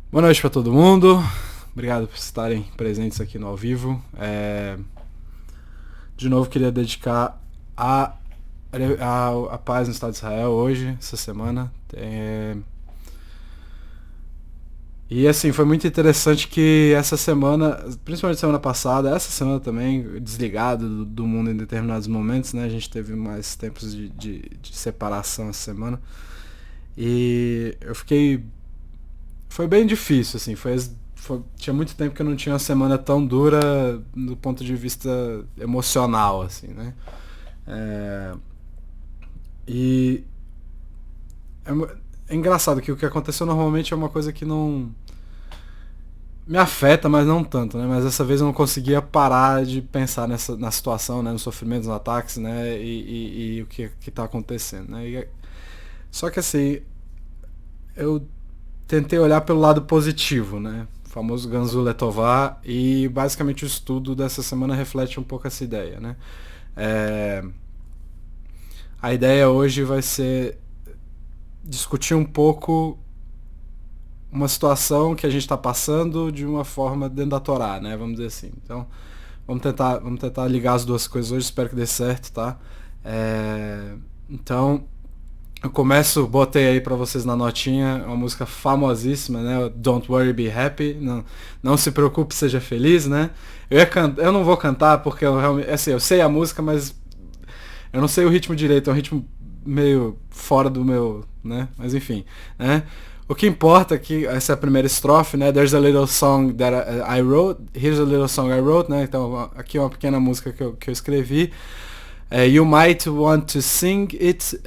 Boa noite para todo mundo. Obrigado por estarem presentes aqui no ao vivo. De novo, queria dedicar a paz no Estado de Israel hoje, essa semana. E assim, foi muito interessante que essa semana, principalmente semana passada, essa semana também, desligado do mundo em determinados momentos, né? A gente teve mais tempos de separação essa semana. E eu fiquei. Foi bem difícil, assim. Tinha muito tempo que eu não tinha uma semana tão dura do ponto de vista emocional, assim, né? É, e é engraçado que o que aconteceu normalmente é uma coisa que não me afeta, mas não tanto, né? Mas dessa vez eu não conseguia parar de pensar na situação, né? No sofrimento, nos ataques, né? E o que tá acontecendo, né? Só que assim, eu tentei olhar pelo lado positivo, né? O famoso Ganzu Letová, e basicamente o estudo dessa semana reflete um pouco essa ideia, né? É, a ideia hoje vai ser discutir um pouco uma situação que a gente está passando de uma forma dentro da Torá, né? Vamos dizer assim. Então, vamos tentar ligar as duas coisas hoje, espero que dê certo, tá? Então, eu botei aí pra vocês na notinha uma música famosíssima, né? Don't Worry, Be Happy. Não se preocupe, seja feliz, né? Eu não vou cantar porque eu realmente, assim, eu sei a música, mas eu não sei o ritmo direito, é um ritmo meio fora do meu, né? Mas enfim, né? O que importa é que essa é a primeira estrofe, né? There's a little song that I wrote, here's a little song I wrote, né? Então aqui é uma pequena música que eu escrevi. You might want to sing it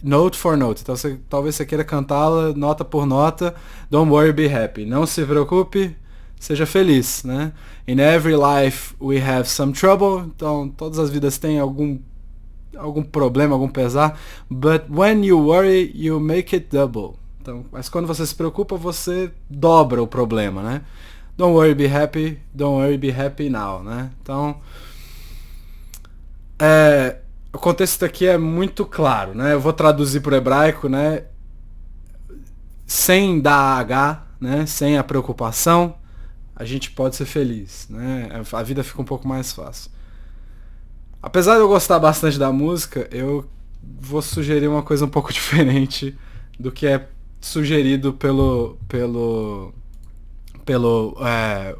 note for note. Então talvez você queira cantá-la nota por nota. Don't worry, be happy. Não se preocupe, seja feliz, né? In every life we have some trouble. Então todas as vidas têm algum problema, algum pesar. But when you worry, you make it double. Então, mas quando você se preocupa, você dobra o problema, né? Don't worry, be happy. Don't worry, be happy now, né? Então, o contexto aqui é muito claro, né? Eu vou traduzir para o hebraico, né? Sem dar H, né? Sem a preocupação, a gente pode ser feliz, né? A vida fica um pouco mais fácil. Apesar de eu gostar bastante da música, eu vou sugerir uma coisa um pouco diferente do que é sugerido pelo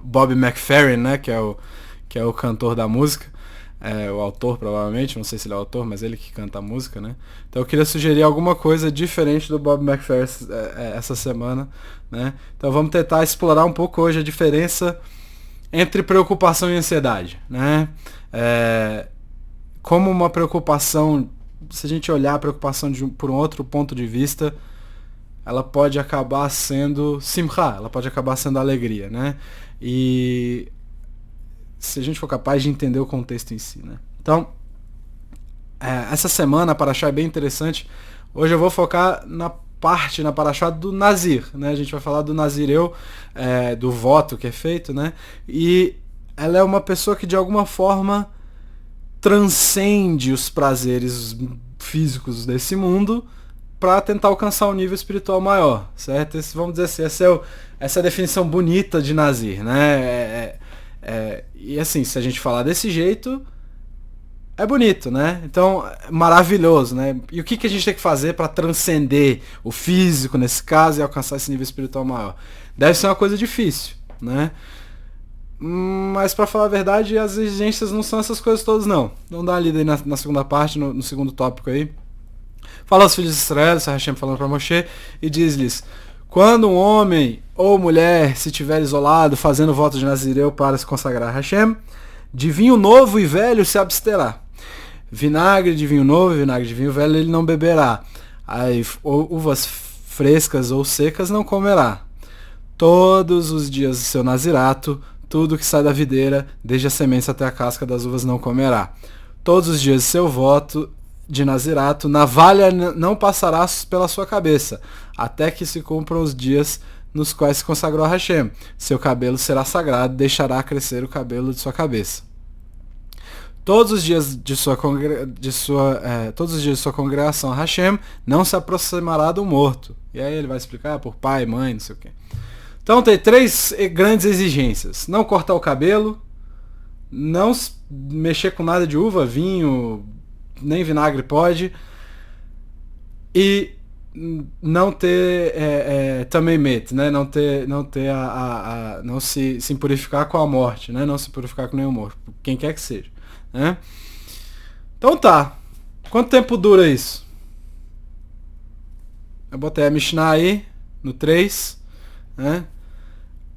Bob McFerrin, né? Que é o cantor da música. O autor, provavelmente, não sei se ele é o autor, mas ele que canta a música, né? Então eu queria sugerir alguma coisa diferente do Bob McFerrin essa semana, né? Então vamos tentar explorar um pouco hoje a diferença entre preocupação e ansiedade, né? Como uma preocupação, se a gente olhar a preocupação por um outro ponto de vista, ela pode acabar sendo simcha, ela pode acabar sendo alegria, né? E se a gente for capaz de entender o contexto em si, né? Então, essa semana a Paraxá é bem interessante. Hoje eu vou focar na Paraxá do Nazir, né? A gente vai falar do Nazireu, do voto que é feito, né? E ela é uma pessoa que de alguma forma transcende os prazeres físicos desse mundo para tentar alcançar um nível espiritual maior, certo? Vamos dizer assim, essa é a definição bonita de Nazir, né? E assim, se a gente falar desse jeito, é bonito, né? Então, maravilhoso, né? E o que a gente tem que fazer para transcender o físico, nesse caso, e alcançar esse nível espiritual maior? Deve ser uma coisa difícil, né? Mas para falar a verdade, as exigências não são essas coisas todas, não. Vamos dar uma lida aí na segunda parte, no segundo tópico aí. Fala aos filhos de Israel, Hashem falando para Moshe, e diz-lhes: quando um homem ou mulher se tiver isolado, fazendo voto de Nazireu para se consagrar a Hashem, de vinho novo e velho se absterá. Vinagre de vinho novo e vinagre de vinho velho ele não beberá. Uvas frescas ou secas não comerá. Todos os dias do seu nazirato, tudo que sai da videira, desde a semente até a casca das uvas, não comerá. Todos os dias do seu voto de nazirato, navalha não passará pela sua cabeça, até que se cumpram os dias nos quais se consagrou a Hashem. Seu cabelo será sagrado, deixará crescer o cabelo de sua cabeça. Todos os dias de sua congregação a Hashem não se aproximará do morto. E aí ele vai explicar por pai, mãe, não sei o quê. Então tem 3 grandes exigências. Não cortar o cabelo, não mexer com nada de uva, vinho, nem vinagre pode, e não ter também medo, né? Não se impurificar com a morte, né? Não se purificar com nenhum morto, quem quer que seja, né? Então tá. Quanto tempo dura isso? Eu botei a Mishnah aí no 3, né?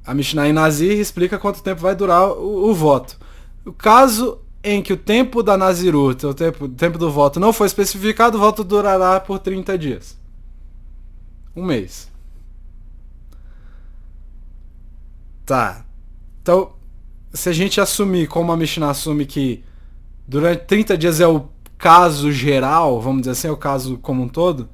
A Mishnah em Nazir explica quanto tempo vai durar o voto. O caso em que o tempo da Nazirut, o tempo do voto não foi especificado, o voto durará por 30 dias. Um mês. Tá. Então, se a gente assumir, como a Mishnah assume que durante 30 dias é o caso geral, vamos dizer assim, é o caso como um todo,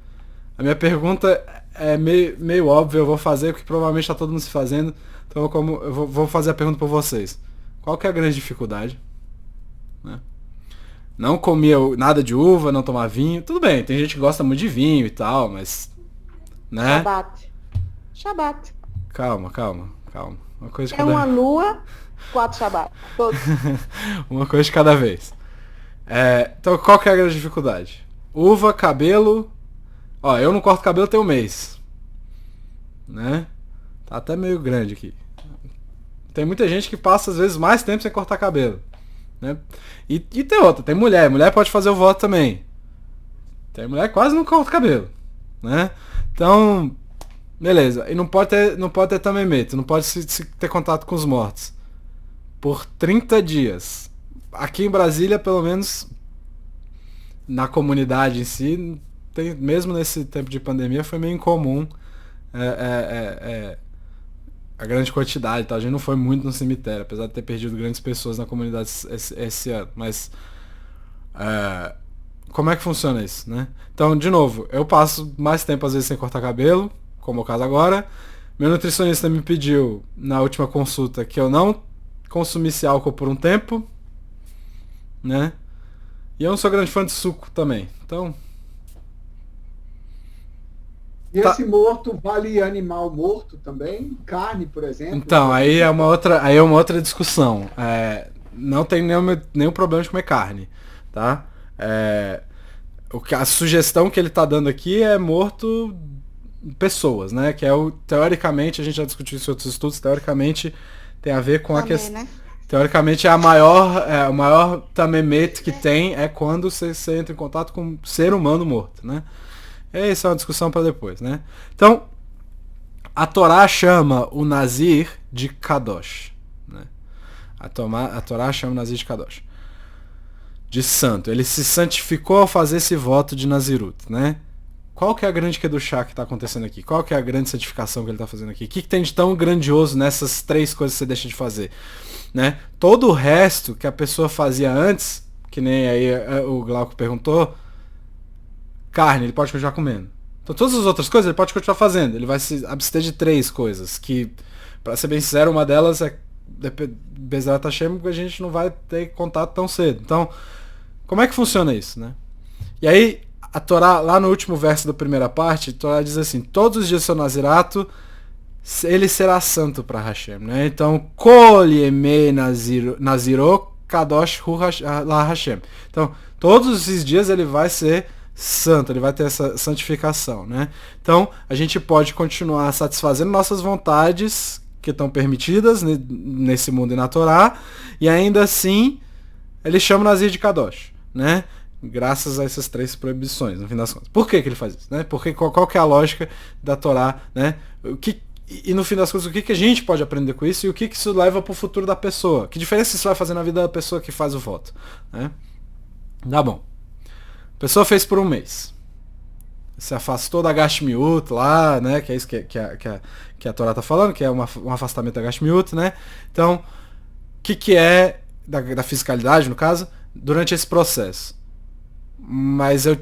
a minha pergunta é meio óbvia, eu vou fazer, porque provavelmente está todo mundo se fazendo, então eu vou fazer a pergunta para vocês. Qual que é a grande dificuldade? Né? Não comia nada de uva, não tomar vinho, tudo bem, tem gente que gosta muito de vinho e tal, mas... né? Shabat. Calma. Uma coisa de É uma lua, 4 Shabat. Todos. Uma coisa de cada vez. Então, qual que é a grande dificuldade? Uva, cabelo... Ó, eu não corto cabelo tem um mês. Né? Tá até meio grande aqui. Tem muita gente que passa, às vezes, mais tempo sem cortar cabelo. Né? E tem outra, tem mulher. Mulher pode fazer o voto também. Tem mulher que quase não corta cabelo. Né? Então, beleza. E não pode ter também medo. Não pode se ter contato com os mortos. Por 30 dias. Aqui em Brasília, pelo menos, na comunidade em si, mesmo nesse tempo de pandemia, foi meio incomum a grande quantidade. Tá? A gente não foi muito no cemitério, apesar de ter perdido grandes pessoas na comunidade esse ano. Mas como é que funciona isso, né? Então, de novo, eu passo mais tempo às vezes sem cortar cabelo, como é o caso agora. Meu nutricionista me pediu na última consulta que eu não consumisse álcool por um tempo, né? E eu não sou grande fã de suco também. Então, E esse morto vale animal morto também? Carne, por exemplo? Então, aí é uma outra discussão. Não tem nenhum problema de comer carne, tá? A sugestão que ele está dando aqui é morto pessoas, né? Que teoricamente, a gente já discutiu isso em outros estudos, teoricamente tem a ver com a questão... Né? Teoricamente, o maior tamemet que tem é quando você entra em contato com um ser humano morto, né? Essa é uma discussão para depois, né? Então, a Torá chama o Nazir de Kadosh. Né? A Torá chama o Nazir de Kadosh. De santo. Ele se santificou ao fazer esse voto de Nazirut, né? Qual que é a grande Kedushá que está acontecendo aqui? Qual que é a grande santificação que ele está fazendo aqui? O que tem de tão grandioso nessas 3 coisas que você deixa de fazer? Né? Todo o resto que a pessoa fazia antes, que nem aí o Glauco perguntou, carne, ele pode continuar comendo. Então todas as outras coisas ele pode continuar fazendo. Ele vai se abster de 3 coisas, que, pra ser bem sincero, uma delas é Bezerra Hashem, porque a gente não vai ter contato tão cedo. Então, como é que funciona isso, né? E aí, a Torá, lá no último verso da primeira parte, a Torá diz assim, todos os dias do seu Nazirato, ele será santo para Hashem, né? Então, Kol Yemei Naziro Kadosh Hu La Hashem. Então, todos esses dias ele vai ser santo, ele vai ter essa santificação, né? Então, a gente pode continuar satisfazendo nossas vontades que estão permitidas nesse mundo e na Torá, e ainda assim, ele chama o Nazir de Kadosh, né? Graças a essas 3 proibições, no fim das contas. Por que ele faz isso, né? Porque qual que é a lógica da Torá, né? E no fim das contas, o que a gente pode aprender com isso e o que isso leva para o futuro da pessoa? Que diferença isso vai fazer na vida da pessoa que faz o voto, né? Tá bom. A pessoa fez por um mês. Se afastou da Gashmiut lá, né? Que é isso que a Torá tá falando, que é um afastamento da Gashmiut, né? Então, o que é da fisicalidade, no caso, durante esse processo? Mas eu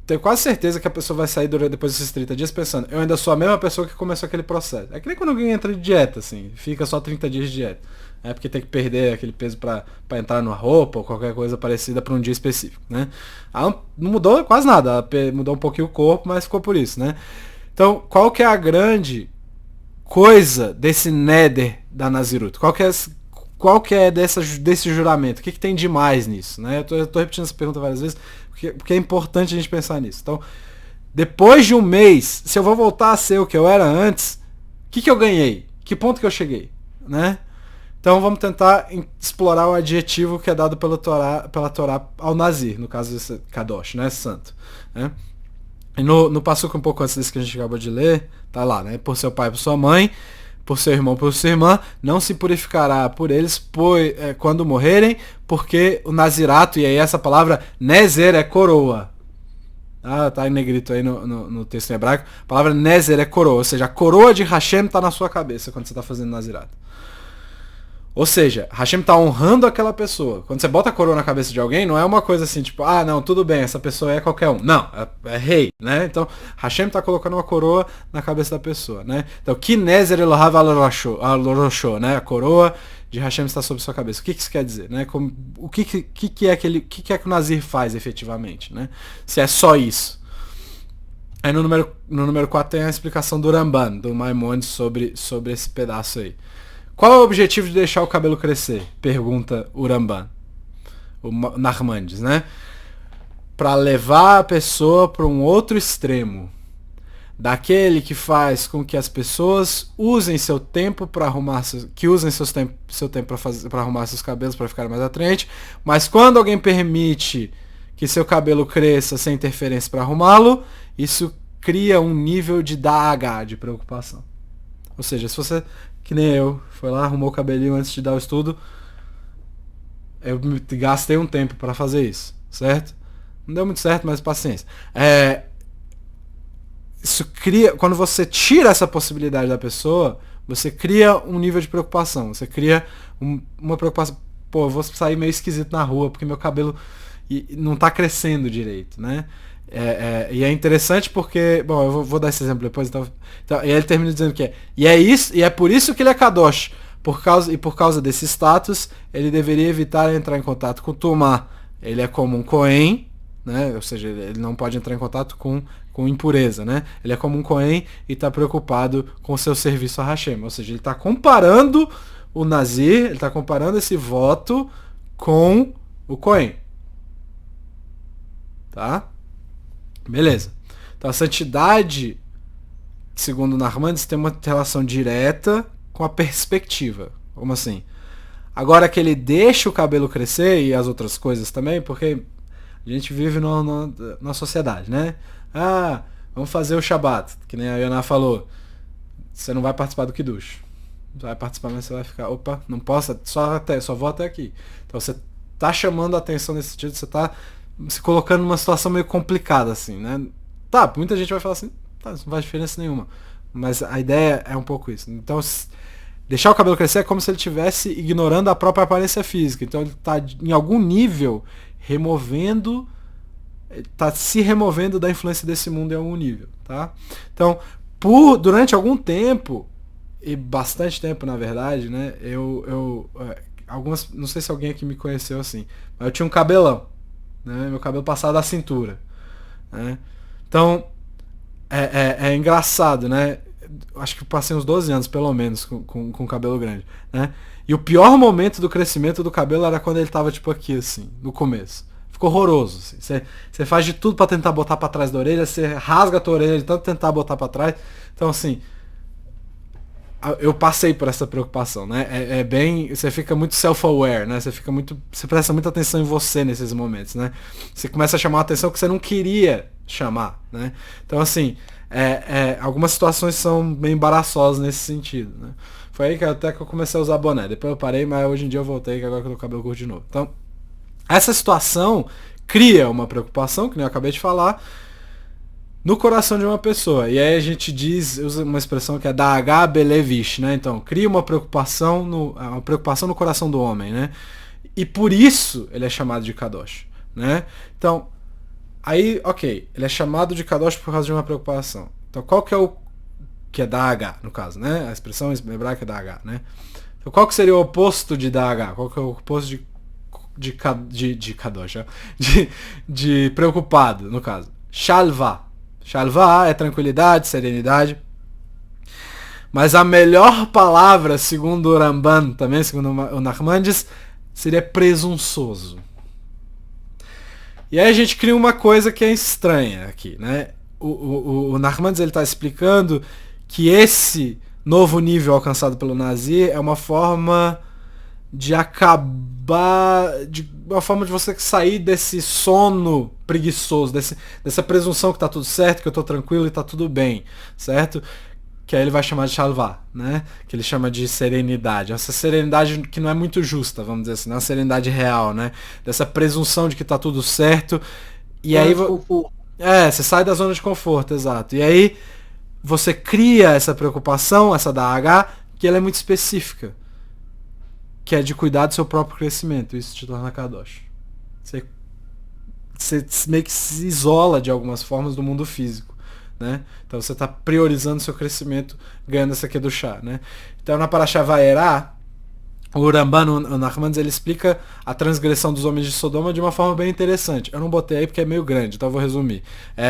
tenho quase certeza que a pessoa vai sair depois desses 30 dias pensando, eu ainda sou a mesma pessoa que começou aquele processo. É que nem quando alguém entra de dieta, assim, fica só 30 dias de dieta. É porque tem que perder aquele peso para entrar numa roupa ou qualquer coisa parecida para um dia específico, né? Não mudou quase nada, mudou um pouquinho o corpo, mas ficou por isso, né? Então, qual que é a grande coisa desse neder da Nazirut? Qual que é desse juramento? O que tem de mais nisso? Né? Eu tô repetindo essa pergunta várias vezes, porque é importante a gente pensar nisso. Então, depois de um mês, se eu vou voltar a ser o que eu era antes, o que eu ganhei? Que ponto que eu cheguei? Né? Então vamos tentar explorar o adjetivo que é dado pela Torá ao Nazir, no caso desse Kadosh, né? Santo. Né? E no passuco um pouco antes desse que a gente acabou de ler, tá lá, né? Por seu pai e por sua mãe, por seu irmão, por sua irmã, não se purificará por eles quando morrerem, porque o nazirato, e aí essa palavra nezer é coroa. Tá em negrito aí no texto em hebraico. A palavra nezer é coroa, ou seja, a coroa de Hashem tá na sua cabeça quando você tá fazendo nazirato. Ou seja, Hashem tá honrando aquela pessoa. Quando você bota a coroa na cabeça de alguém, não é uma coisa assim, tipo, não, tudo bem, essa pessoa é qualquer um. Não, é rei, né? Então, Hashem tá colocando uma coroa na cabeça da pessoa, né? Então, Kinezer Elohav al-Rosho, né? A coroa de Hashem está sobre sua cabeça. O que isso quer dizer, né? O que é que o Nazir faz efetivamente, né? Se é só isso. Aí no número 4 tem a explicação do Ramban, do Maimonides, sobre esse pedaço aí. Qual é o objetivo de deixar o cabelo crescer? Pergunta o Ramban, o Nachmanides, né? Para levar a pessoa para um outro extremo, daquele que faz com que as pessoas usem seu tempo para arrumar seu tempo para arrumar seus cabelos para ficar mais atraente, mas quando alguém permite que seu cabelo cresça sem interferência para arrumá-lo, isso cria um nível de daga, de preocupação. Ou seja, se você, que nem eu, foi lá, arrumou o cabelinho antes de dar o estudo, eu gastei um tempo para fazer isso, certo? Não deu muito certo, mas paciência. Isso cria, quando você tira essa possibilidade da pessoa, você cria um nível de preocupação. Você cria uma preocupação. Pô, eu vou sair meio esquisito na rua porque meu cabelo não tá crescendo direito, né? E é interessante porque, bom, eu vou dar esse exemplo depois, então, e aí ele termina dizendo que e é por isso que ele é Kadosh, por causa desse status, ele deveria evitar entrar em contato com Tumá. Ele é como um Kohen, né? Ou seja, ele não pode entrar em contato com impureza, né? Ele é como um Kohen e está preocupado com o seu serviço a Hashem. Ou seja, ele está comparando o Nazir, ele está comparando esse voto com o Kohen. Tá? Beleza. Então a santidade, segundo Nachmanides, tem uma relação direta com a perspectiva. Como assim? Agora que ele deixa o cabelo crescer e as outras coisas também, porque a gente vive na sociedade, né? Vamos fazer o Shabat, que nem a Yonah falou. Você não vai participar do Kiddush. Você vai participar, mas você vai ficar, opa, não posso, só vou até aqui. Então você tá chamando a atenção nesse sentido, você tá se colocando numa situação meio complicada, assim, né? Tá, muita gente vai falar assim, tá, isso não faz diferença nenhuma. Mas a ideia é um pouco isso. Então, deixar o cabelo crescer é como se ele estivesse ignorando a própria aparência física. Então ele tá, em algum nível, tá se removendo da influência desse mundo em algum nível, tá? Então, durante algum tempo, e bastante tempo, na verdade, né? Não sei se alguém aqui me conheceu assim, mas eu tinha um cabelão, né? Meu cabelo passava da cintura, né? Então, é engraçado, né? Acho que eu passei uns 12 anos, pelo menos, com cabelo grande, né? E o pior momento do crescimento do cabelo era quando ele tava, tipo, aqui, assim, no começo. Ficou horroroso, assim. Você faz de tudo pra tentar botar pra trás da orelha, você rasga a tua orelha de tanto tentar botar pra trás. Então, assim, eu passei por essa preocupação, né? Você fica muito self-aware, né? Você presta muita atenção em você nesses momentos, né? Você começa a chamar a atenção que você não queria chamar, né? Então, assim, algumas situações são bem embaraçosas nesse sentido, né? Foi aí que até que eu comecei a usar boné. Depois eu parei, mas hoje em dia eu voltei, que agora que eu tô com o cabelo curto de novo. Então, essa situação cria uma preocupação, que nem eu acabei de falar, no coração de uma pessoa. E aí a gente usa uma expressão que é Da'agá belevish, né? Então, cria uma preocupação no coração do homem, né? E por isso ele é chamado de Kadosh, né? Então, aí, ok, ele é chamado de Kadosh por causa de uma preocupação. Então, qual que é Da'agá, no caso, né? A expressão hebraica é Da'agá, né? Então, qual que seria o oposto de Da'agá? Qual que é o oposto de Kadosh, de preocupado, no caso? Shalva. Shalva é tranquilidade, serenidade. Mas a melhor palavra, segundo o Ramban, também, segundo o Nachmanides, seria presunçoso. E aí a gente cria uma coisa que é estranha aqui, né? O Nachmanides ele está explicando que esse novo nível alcançado pelo Nazir é uma forma de acabar, de uma forma de você sair desse sono preguiçoso, dessa presunção que tá tudo certo, que eu tô tranquilo e tá tudo bem, certo? Que aí ele vai chamar de shalvá, né? Que ele chama de serenidade. Essa serenidade que não é muito justa, vamos dizer assim, não é uma serenidade real, né? Dessa presunção de que tá tudo certo. E aí você sai da zona de conforto, exato. E aí você cria essa preocupação, essa da H, que ela é muito específica. Que é de cuidar do seu próprio crescimento. Isso te torna Kadosh. Você meio que se isola de algumas formas do mundo físico. Né? Então você está priorizando seu crescimento ganhando essa aqui do chá, né? Então na Parashá Vaerá, o Ramban, o Nachmanides, ele explica a transgressão dos homens de Sodoma de uma forma bem interessante. Eu não botei aí porque é meio grande, então eu vou resumir.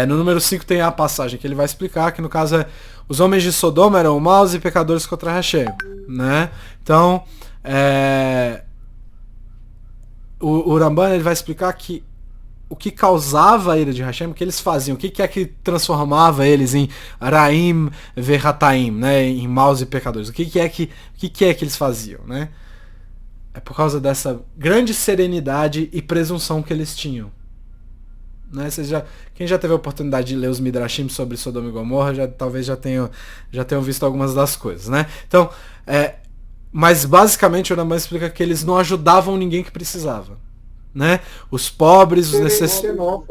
No número 5 tem a passagem que ele vai explicar, que no caso é os homens de Sodoma eram maus e pecadores contra Hashem, né? Então o Ramban ele vai explicar que o que causava a ira de Hashem, o que eles faziam, o que é que transformava eles em Raim Verhataim, né, em maus e pecadores, o que é que eles faziam, né? É por causa dessa grande serenidade e presunção que eles tinham, né? Quem já teve a oportunidade de ler os Midrashim sobre Sodoma e Gomorra, talvez já tenham visto algumas das coisas, né? Então, mas basicamente o Rambam explica que eles não ajudavam ninguém que precisava. Né? Os pobres, os necessitados.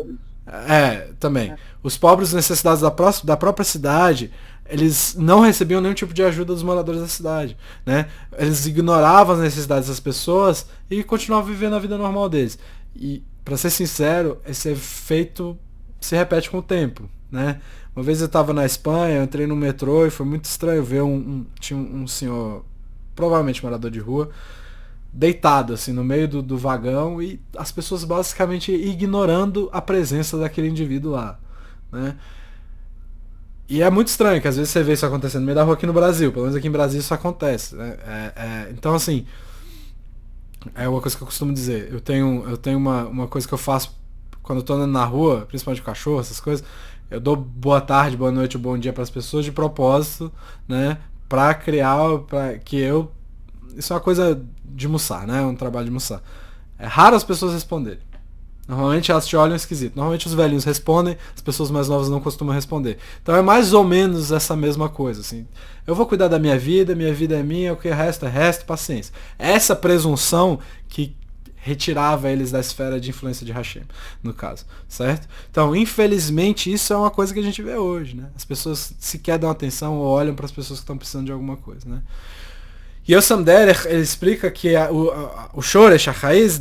Também. Os pobres, os necessitados da própria cidade, eles não recebiam nenhum tipo de ajuda dos moradores da cidade. Né? Eles ignoravam as necessidades das pessoas e continuavam vivendo a vida normal deles. E, para ser sincero, esse efeito se repete com o tempo. Né? Uma vez eu estava na Espanha, eu entrei no metrô e foi muito estranho ver tinha um senhor, provavelmente morador de rua, deitado assim no meio do vagão e as pessoas basicamente ignorando a presença daquele indivíduo lá, né? E é muito estranho que às vezes você vê isso acontecendo no meio da rua aqui no Brasil, pelo menos aqui em Brasília isso acontece, né? Então assim, é uma coisa que eu costumo dizer, eu tenho uma coisa que eu faço quando eu tô andando na rua, principalmente com cachorro, essas coisas, eu dou boa tarde, boa noite, bom dia para as pessoas de propósito, né? Para que eu isso é uma coisa de mussar, né? Um trabalho de mussar. É raro as pessoas responderem. Normalmente elas te olham esquisito. Normalmente os velhinhos respondem, as pessoas mais novas não costumam responder. Então é mais ou menos essa mesma coisa, assim. Eu vou cuidar da minha vida é minha, o que resta é resto, paciência. Essa presunção que retirava eles da esfera de influência de Hashem, no caso, certo? Então, infelizmente, isso é uma coisa que a gente vê hoje, né? As pessoas sequer dão atenção ou olham para as pessoas que estão precisando de alguma coisa, né? E o Sam Derech, ele explica que o Shoresh, a raiz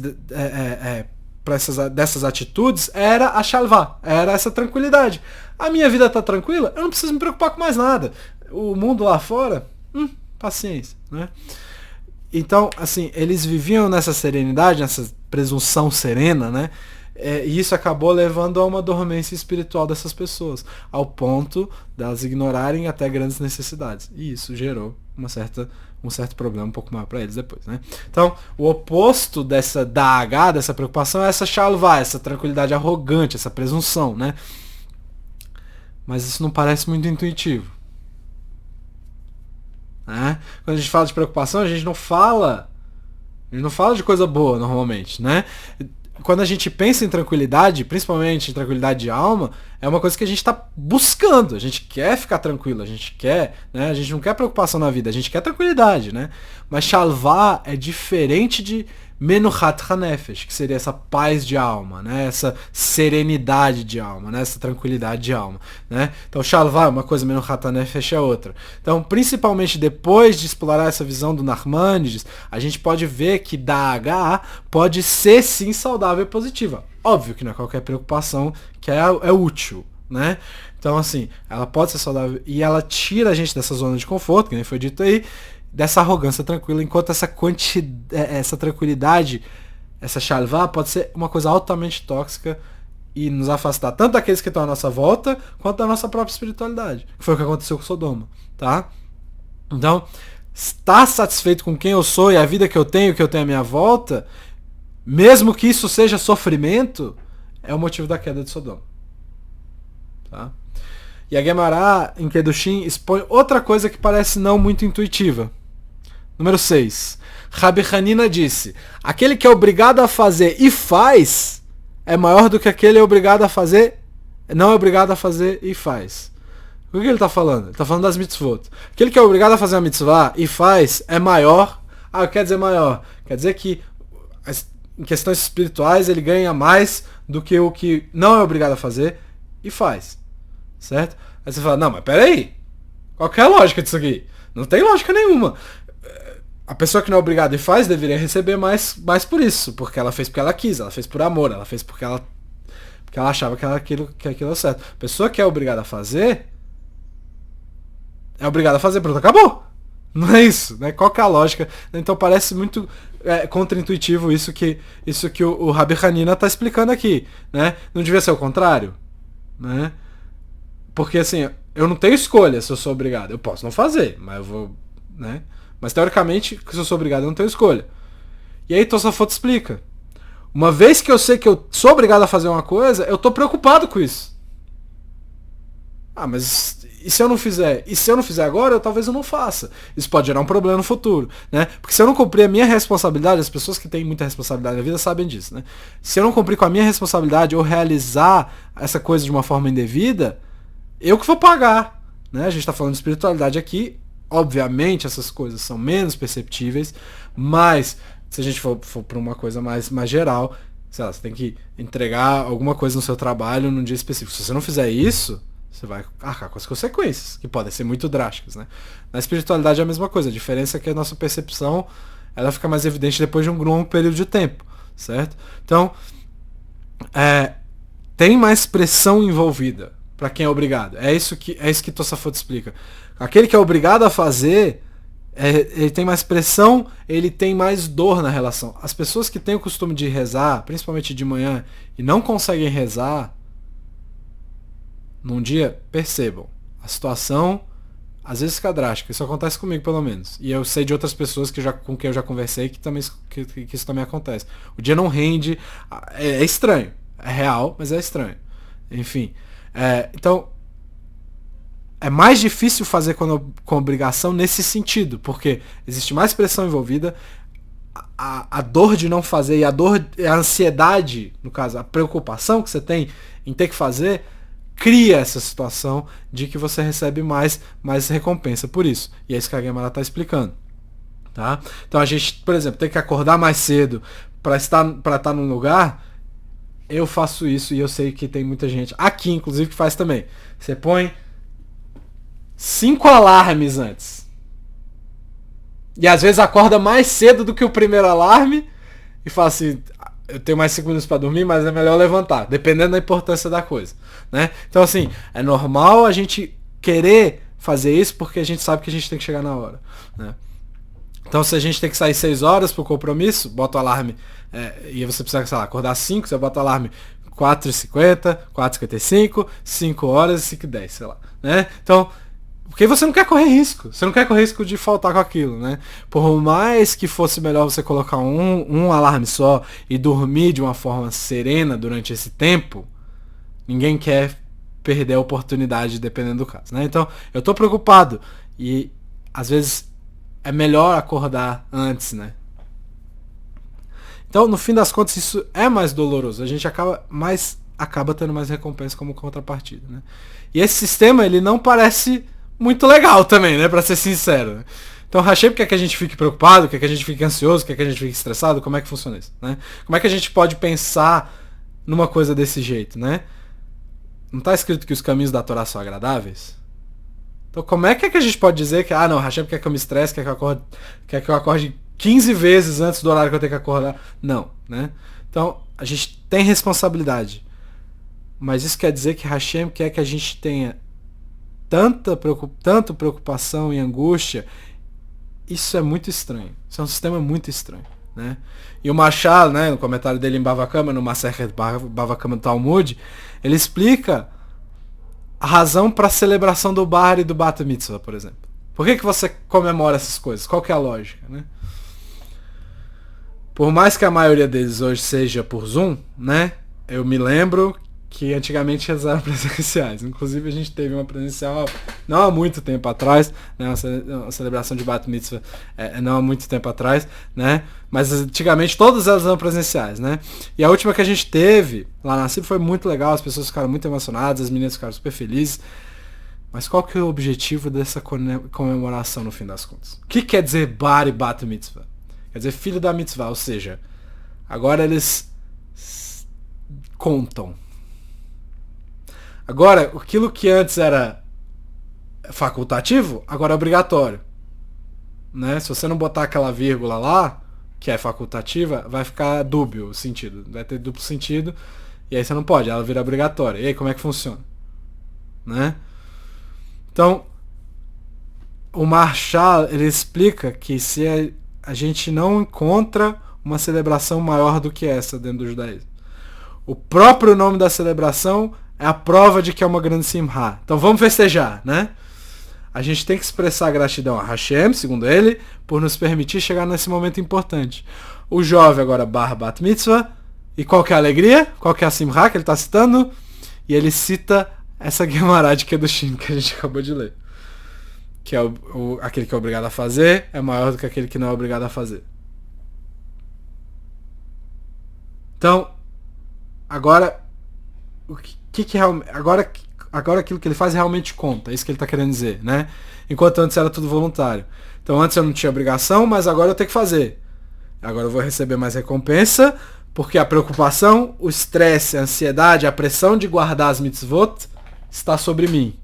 dessas atitudes era a shalvá, era essa tranquilidade. A minha vida está tranquila, eu não preciso me preocupar com mais nada. O mundo lá fora, paciência, né? Então, assim, eles viviam nessa serenidade, nessa presunção serena, né? E isso acabou levando a uma dormência espiritual dessas pessoas, ao ponto delas ignorarem até grandes necessidades. E isso gerou um certo problema um pouco maior para eles depois, né? Então, o oposto dessa dessa preocupação é essa shalvá, essa tranquilidade arrogante, essa presunção, né? Mas isso não parece muito intuitivo. Né? Quando a gente fala de preocupação, a gente não fala de coisa boa normalmente, né? Quando a gente pensa em tranquilidade, principalmente em tranquilidade de alma, é uma coisa que a gente está buscando. A gente quer ficar tranquilo, a gente quer, né? A gente não quer preocupação na vida, a gente quer tranquilidade, né? Mas shalvá é diferente de menuchat hanefesh, que seria essa paz de alma, né? Essa serenidade de alma, né? Essa tranquilidade de alma, né? Então shalvá é uma coisa, menuchat hanefesh é outra. Então, principalmente depois de explorar essa visão do Nachmanides, a gente pode ver que Da'agá pode ser sim saudável e positiva. Óbvio que não é qualquer preocupação que é útil, né? Então, assim, ela pode ser saudável e ela tira a gente dessa zona de conforto, que nem foi dito aí, dessa arrogância tranquila, enquanto essa tranquilidade, essa shalvá pode ser uma coisa altamente tóxica e nos afastar tanto daqueles que estão à nossa volta, quanto da nossa própria espiritualidade, que foi o que aconteceu com Sodoma, tá? Então, estar satisfeito com quem eu sou e a vida que eu tenho à minha volta, mesmo que isso seja sofrimento, é o motivo da queda de Sodoma. Tá? E a Gemara, em Kedushin, expõe outra coisa que parece não muito intuitiva. Número 6. Rabi Hanina disse: aquele que é obrigado a fazer e faz é maior do que aquele obrigado a fazer, não é obrigado a fazer e faz. O que ele está falando? Ele está falando das mitzvot. Aquele que é obrigado a fazer uma mitzvah e faz é maior. Ah, quer dizer maior. Quer dizer que em questões espirituais ele ganha mais do que o que não é obrigado a fazer e faz. Certo? Aí você fala, não, mas peraí. Qual que é a lógica disso aqui? Não tem lógica nenhuma. A pessoa que não é obrigada e faz deveria receber mais por isso. Porque ela fez porque ela quis, ela fez por amor, ela fez porque ela achava que aquilo é certo. A pessoa que é obrigada a fazer é obrigada a fazer, pronto, acabou. Não é isso, né? Qual que é a lógica? Então parece muito contra-intuitivo isso que o Rabi Hanina está explicando aqui, né? Não devia ser o contrário, né? Porque assim, eu não tenho escolha se eu sou obrigado. Eu posso não fazer, mas eu vou, né? Mas teoricamente, se eu sou obrigado, eu não tenho escolha. E aí Tosafot explica. Uma vez que eu sei que eu sou obrigado a fazer uma coisa, eu tô preocupado com isso. Ah, mas e se eu não fizer? E se eu não fizer agora, talvez eu não faça. Isso pode gerar um problema no futuro, né? Porque se eu não cumprir a minha responsabilidade, as pessoas que têm muita responsabilidade na vida sabem disso, né? Se eu não cumprir com a minha responsabilidade ou realizar essa coisa de uma forma indevida, eu que vou pagar, né? A gente está falando de espiritualidade aqui. Obviamente essas coisas são menos perceptíveis, mas se a gente for para uma coisa mais geral, sei lá, você tem que entregar alguma coisa no seu trabalho num dia específico. Se você não fizer isso, você vai arcar com as consequências, que podem ser muito drásticas, né? Na espiritualidade é a mesma coisa. A diferença é que a nossa percepção ela fica mais evidente depois de um longo período de tempo, certo? Então, tem mais pressão envolvida para quem é obrigado. É isso que Tosafot explica. Aquele que é obrigado a fazer, ele tem mais pressão, ele tem mais dor na relação. As pessoas que têm o costume de rezar, principalmente de manhã, e não conseguem rezar num dia, percebam, a situação às vezes fica drástica. Isso acontece comigo, pelo menos. E eu sei de outras pessoas com quem eu já conversei que isso também acontece. O dia não rende. É estranho. É real, mas é estranho. Enfim. Então, é mais difícil fazer com obrigação nesse sentido, porque existe mais pressão envolvida, a dor de não fazer e a ansiedade, no caso, a preocupação que você tem em ter que fazer, cria essa situação de que você recebe mais recompensa por isso. E é isso que a Gemara está explicando. Tá? Então a gente, por exemplo, tem que acordar mais cedo para estar num lugar. Eu faço isso e eu sei que tem muita gente aqui, inclusive, que faz também. Você põe 5 alarmes antes. E às vezes acorda mais cedo do que o primeiro alarme e fala assim, eu tenho mais 5 minutos para dormir, mas é melhor levantar, dependendo da importância da coisa, né? Então assim, é normal a gente querer fazer isso porque a gente sabe que a gente tem que chegar na hora, né? Então se a gente tem que sair 6 horas pro compromisso, bota o alarme, e você precisa, sei lá, acordar 5, você bota o alarme 4h50, 4h55, 5 horas e 5h10, sei lá, né? Então, porque você não quer correr risco. Você não quer correr risco de faltar com aquilo, né? Por mais que fosse melhor você colocar um alarme só e dormir de uma forma serena durante esse tempo, ninguém quer perder a oportunidade dependendo do caso, né? Então, eu tô preocupado. E, às vezes, é melhor acordar antes, né? Então, no fim das contas, isso é mais doloroso. A gente acaba tendo mais recompensa como contrapartida, né? E esse sistema, ele não parece muito legal também, né? Pra ser sincero, né? Então, Hashem quer que a gente fique preocupado, quer que a gente fique ansioso, quer que a gente fique estressado. Como é que funciona isso, né? Como é que a gente pode pensar numa coisa desse jeito, né? Não tá escrito que os caminhos da Torá são agradáveis? Então, como é que a gente pode dizer que, não, Hashem quer que eu me estresse, quer que eu acorde 15 vezes antes do horário que eu tenho que acordar? Não, né? Então, a gente tem responsabilidade. Mas isso quer dizer que Hashem quer que a gente tenha tanta preocupação e angústia. Isso é muito estranho. Isso é um sistema muito estranho, né? E o Machal, né, no comentário dele em Bava Kama, no Masechet Bava Kama do Talmud, ele explica a razão para a celebração do Bar e do Bat Mitzvah, por exemplo. Por que você comemora essas coisas? Qual que é a lógica, né? Por mais que a maioria deles hoje seja por Zoom, né? Eu me lembro que antigamente elas eram presenciais. Inclusive a gente teve uma presencial não há muito tempo atrás, né? Uma celebração de Bat Mitzvah não há muito tempo atrás, né? Mas antigamente todas elas eram presenciais, né? E a última que a gente teve lá na CIB foi muito legal, as pessoas ficaram muito emocionadas, as meninas ficaram super felizes. Mas qual que é o objetivo dessa comemoração no fim das contas? O que quer dizer Bar e Bat Mitzvah? Quer dizer filho da mitzvah, ou seja, agora eles contam. Agora, aquilo que antes era facultativo, agora é obrigatório. Né? Se você não botar aquela vírgula lá, que é facultativa, vai ficar dúbio o sentido. Vai ter duplo sentido, e aí você não pode, ela vira obrigatória. E aí, como é que funciona? Né? Então, o Marshall, ele explica que se a gente não encontra uma celebração maior do que essa dentro do judaísmo. O próprio nome da celebração é a prova de que é uma grande simha. Então vamos festejar, né? A gente tem que expressar gratidão a Hashem, segundo ele, por nos permitir chegar nesse momento importante. O jovem agora Bar Bat Mitzvah. E qual que é a alegria? Qual que é a simha que ele está citando? E ele cita essa Gemara de Kedushin que a gente acabou de ler. Que é aquele que é obrigado a fazer é maior do que aquele que não é obrigado a fazer. Então, agora o que realmente, agora aquilo que ele faz realmente conta, é isso que ele está querendo dizer, né? Enquanto antes era tudo voluntário. Então antes eu não tinha obrigação, mas agora eu tenho que fazer. Agora eu vou receber mais recompensa, porque a preocupação, o estresse, a ansiedade, a pressão de guardar as mitzvot está sobre mim.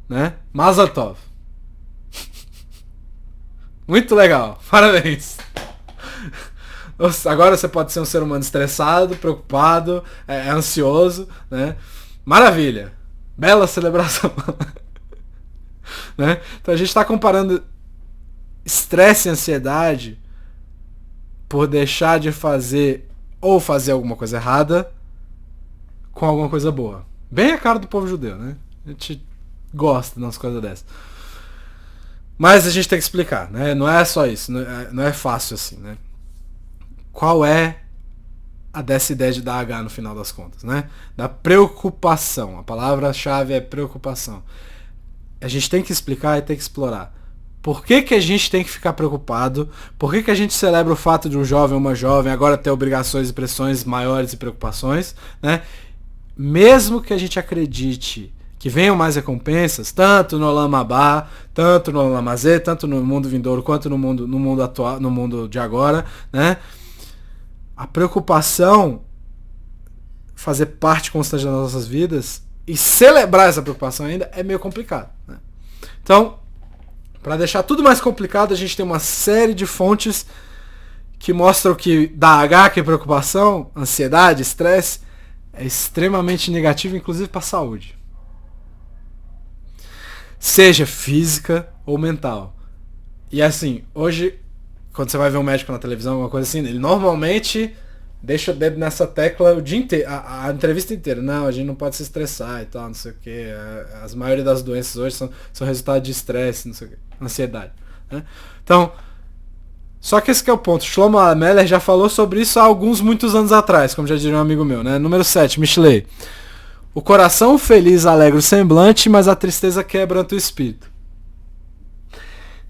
Né? Mazel Tov. Muito legal. Parabéns. Agora você pode ser um ser humano estressado, preocupado, ansioso, né? Maravilha. Bela celebração. Né? Então a gente está comparando estresse e ansiedade por deixar de fazer ou fazer alguma coisa errada com alguma coisa boa. Bem a cara do povo judeu, né? A gente gosta de umas coisas dessas. Mas a gente tem que explicar, né? Não é só isso, não é fácil assim, né? Qual é a dessa ideia de dar H no final das contas, né? Da preocupação. A palavra-chave é preocupação. A gente tem que explicar e tem que explorar. Por que a gente tem que ficar preocupado? Por que a gente celebra o fato de um jovem ou uma jovem agora ter obrigações e pressões maiores e preocupações, né? Mesmo que a gente acredite que venham mais recompensas, tanto no Olam Abá, tanto no Olam Hazé, tanto no mundo vindouro, quanto no mundo atual, no mundo de agora, né? A preocupação fazer parte constante das nossas vidas e celebrar essa preocupação ainda é meio complicado, né? Então, para deixar tudo mais complicado, a gente tem uma série de fontes que mostram que dar H, que é preocupação, ansiedade, estresse, é extremamente negativo, inclusive para a saúde. Seja física ou mental. E assim, hoje, quando você vai ver um médico na televisão, alguma coisa assim, ele normalmente deixa o dedo nessa tecla o dia inteiro, a entrevista inteira. Não, a gente não pode se estressar e tal, não sei o que. As maioria das doenças hoje são resultado de estresse, não sei o que, ansiedade, né? Então, só que esse que é o ponto. Shlomo Ameller já falou sobre isso há muitos anos atrás, como já diria um amigo meu, né? Número 7, Mishlei. O coração feliz alegra o semblante, mas a tristeza quebranta o espírito.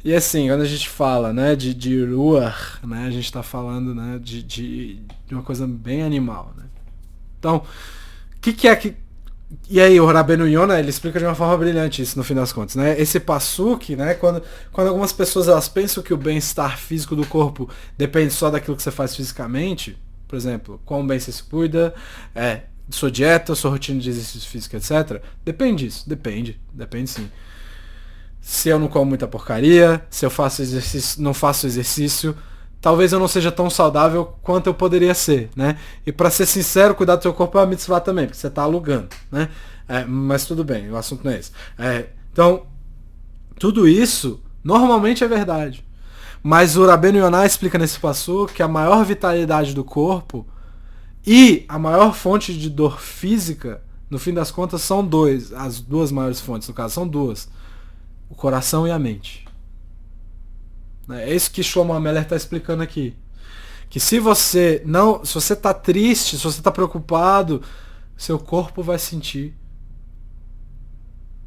E assim, quando a gente fala, né, de ruach, né, a gente está falando, né, de uma coisa bem animal, né? Então, o que é que... E aí, o Rabbeinu Yonah, ele explica de uma forma brilhante isso, no fim das contas, né? Esse passuque, né, quando algumas pessoas elas pensam que o bem-estar físico do corpo depende só daquilo que você faz fisicamente, por exemplo, quão bem você se cuida, sua dieta, sua rotina de exercício físico, etc. Depende disso, depende sim. Se eu não como muita porcaria, se eu faço exercício, não faço exercício, talvez eu não seja tão saudável quanto eu poderia ser, né? E para ser sincero, cuidar do seu corpo é uma mitzvah também, porque você está alugando, né? Mas tudo bem, o assunto não é esse. Então, tudo isso normalmente é verdade. Mas o Rabbeinu Yonah explica nesse passo que a maior vitalidade do corpo e a maior fonte de dor física, no fim das contas, são as duas maiores fontes, no caso, são duas. o coração e a mente. É isso que Shlomo Ameler está explicando aqui. Que se você está triste, se você está preocupado, seu corpo vai sentir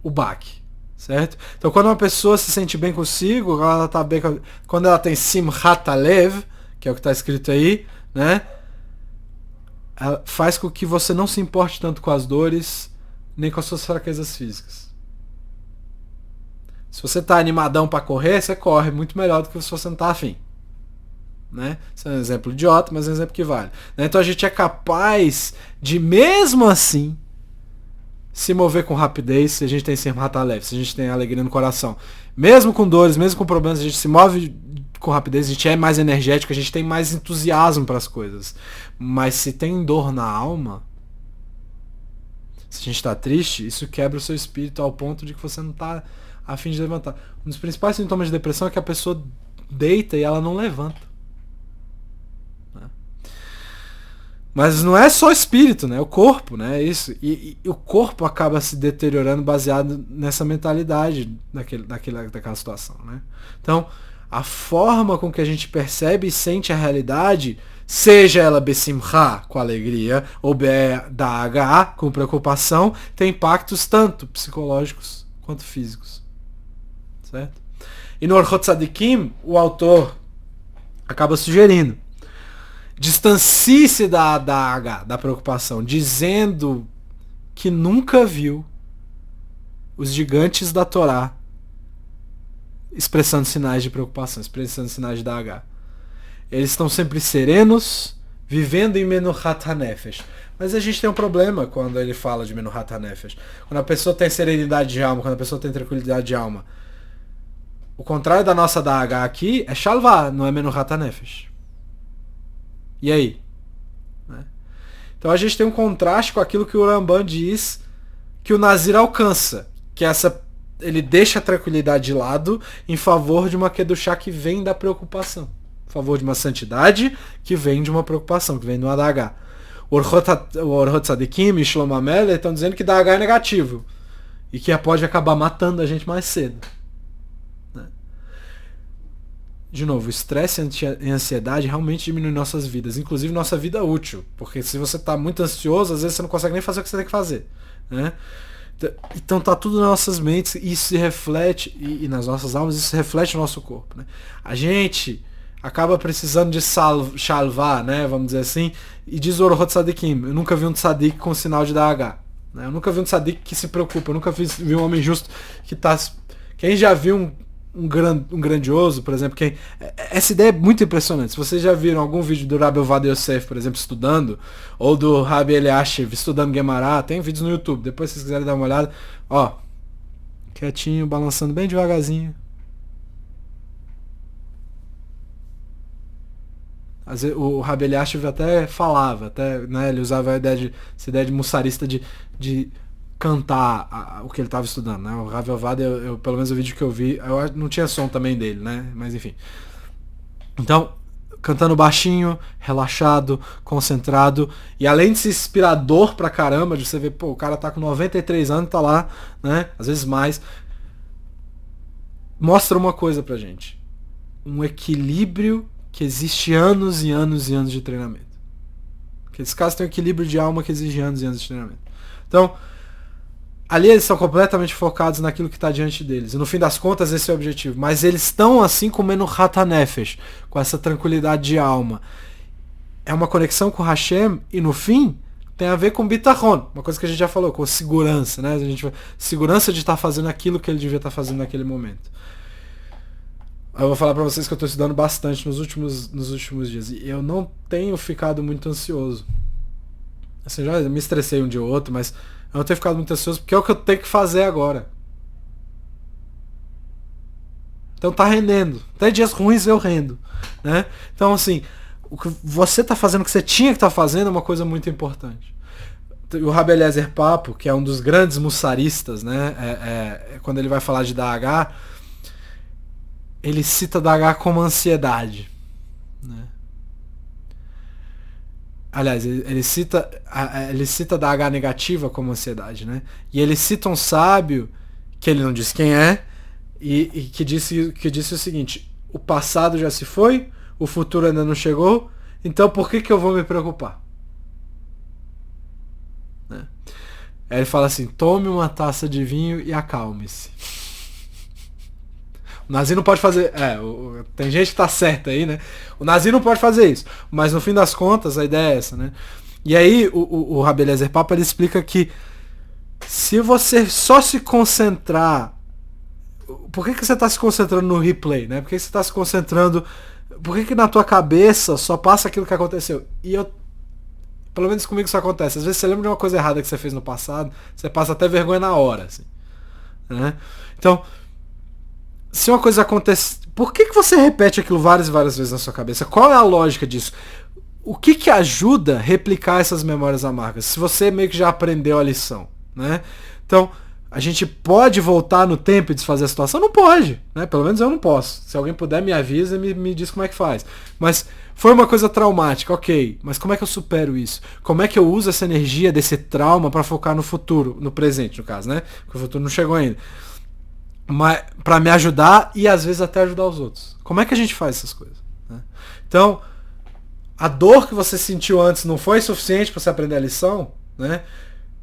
o baque, certo? Então quando uma pessoa se sente bem consigo, ela tá bem, quando ela tem Simchat Halev, que é o que está escrito aí, né? Ela faz com que você não se importe tanto com as dores, nem com as suas fraquezas físicas. Se você tá animadão para correr, você corre muito melhor do que se você não tá afim. Né? Isso é um exemplo idiota, mas é um exemplo que vale. Né? Então a gente é capaz de, mesmo assim, se mover com rapidez se a gente tem Simchat Halev, se a gente tem alegria no coração. Mesmo com dores, mesmo com problemas, a gente se move com rapidez, a gente é mais energético, a gente tem mais entusiasmo para as coisas. Mas se tem dor na alma, se a gente está triste, isso quebra o seu espírito ao ponto de que você não está a fim de levantar. Um dos principais sintomas de depressão é que a pessoa deita e ela não levanta. Mas não é só o espírito, né? O corpo, né? Isso. E o corpo acaba se deteriorando baseado nessa mentalidade daquela situação, né? Então, a forma com que a gente percebe e sente a realidade, seja ela besimcha, com alegria, ou da'agá, com preocupação, tem impactos tanto psicológicos quanto físicos. Certo? E no Orchot Tzadikim, o autor acaba sugerindo: distancie-se da preocupação, dizendo que nunca viu os gigantes da Torá expressando sinais de preocupação, expressando sinais de Da'agá. Eles estão sempre serenos, vivendo em Menuhat HaNefesh. Mas a gente tem um problema quando ele fala de Menuhat HaNefesh. Quando a pessoa tem serenidade de alma, quando a pessoa tem tranquilidade de alma. O contrário da nossa Da'agá aqui é Shalvá, não é Menuhat HaNefesh. E aí? Né? Então a gente tem um contraste com aquilo que o Ramban diz que o Nazir alcança, que ele deixa a tranquilidade de lado em favor de uma Kedushá que vem da preocupação, em favor de uma santidade que vem de uma preocupação, que vem do Adagá. O Orchot Tzadikim e Shlomo Ameler estão dizendo que Da'agá é negativo e que pode acabar matando a gente mais cedo. De novo, o estresse e a ansiedade realmente diminuem nossas vidas, inclusive nossa vida útil, porque se você está muito ansioso, às vezes você não consegue nem fazer o que você tem que fazer, né? Então tá tudo nas nossas mentes, e isso se reflete, e nas nossas almas, isso se reflete no nosso corpo, né? A gente acaba precisando de shalvá, né, vamos dizer assim, e diz o Orchot Tzadikim: eu nunca vi um tzadik com sinal de Da'agá, né? Eu nunca vi um tzadik que se preocupa, eu nunca vi um homem justo que tá... Quem já viu um grandioso, por exemplo, essa ideia é muito impressionante. Se vocês já viram algum vídeo do Rabbi Ovadia Yosef, por exemplo, estudando, ou do Rabbi Eliashiv estudando Gemara, tem vídeos no YouTube, depois se vocês quiserem dar uma olhada, ó, quietinho, balançando bem devagarzinho. Às vezes, o Rabbi Eliashiv até falava, né, ele usava essa ideia de mussarista de cantar o que ele estava estudando, né? O Rabbi Ovadia, pelo menos o vídeo que eu vi, não tinha som também dele, né? Mas enfim. Então, cantando baixinho, relaxado, concentrado, e além de ser inspirador pra caramba, de você ver, pô, o cara tá com 93 anos, tá lá, né? Às vezes mais. Mostra uma coisa pra gente: um equilíbrio que existe anos e anos e anos de treinamento. Porque esses caras têm um equilíbrio de alma que exige anos e anos de treinamento. Então, ali eles estão completamente focados naquilo que está diante deles. E no fim das contas esse é o objetivo. Mas eles estão assim com Menuhat HaNefesh, com essa tranquilidade de alma. É uma conexão com Hashem e no fim tem a ver com Bitachon. Uma coisa que a gente já falou, com segurança, né? Segurança de estar fazendo aquilo que ele devia estar fazendo naquele momento. Eu vou falar para vocês que eu estou estudando bastante nos últimos dias. E eu não tenho ficado muito ansioso. Assim, já me estressei um dia ou outro, mas eu não tenho ficado muito ansioso porque é o que eu tenho que fazer agora. Então tá rendendo. Até dias ruins eu rendo, né? Então assim, o que você tá fazendo, o que você tinha que estar fazendo é uma coisa muito importante. O Rabbi Eliezer Papo, que é um dos grandes mussaristas, né? Quando ele vai falar de Da'agá, ele cita Da'agá como ansiedade, né? Aliás, ele cita Da'agá negativa como ansiedade, né? E ele cita um sábio, que ele não diz quem é, e que disse o seguinte: o passado já se foi, o futuro ainda não chegou, então por que eu vou me preocupar? Né? Aí ele fala assim: tome uma taça de vinho e acalme-se. O Nazi não pode fazer. Tem gente que tá certa aí, né? O Nazi não pode fazer isso. Mas no fim das contas, a ideia é essa, né? E aí o Rabbi Eliezer Papa, ele explica que se você só se concentrar. Por que você está se concentrando no replay, né? Por que você está se concentrando. Por que na tua cabeça só passa aquilo que aconteceu? E pelo menos comigo isso acontece. Às vezes você lembra de uma coisa errada que você fez no passado, você passa até vergonha na hora, assim. Né? Então, se uma coisa acontece. Por que você repete aquilo várias e várias vezes na sua cabeça? Qual é a lógica disso? O que ajuda a replicar essas memórias amargas? Se você meio que já aprendeu a lição, né? Então, a gente pode voltar no tempo e desfazer a situação? Não pode, né? Pelo menos eu não posso. Se alguém puder, me avisa e me diz como é que faz. Mas foi uma coisa traumática, ok. Mas como é que eu supero isso? Como é que eu uso essa energia desse trauma para focar no futuro, no presente, no caso, né? Porque o futuro não chegou ainda. Mas para me ajudar e às vezes até ajudar os outros. Como é que a gente faz essas coisas? Né? Então, a dor que você sentiu antes não foi suficiente para você aprender a lição, né?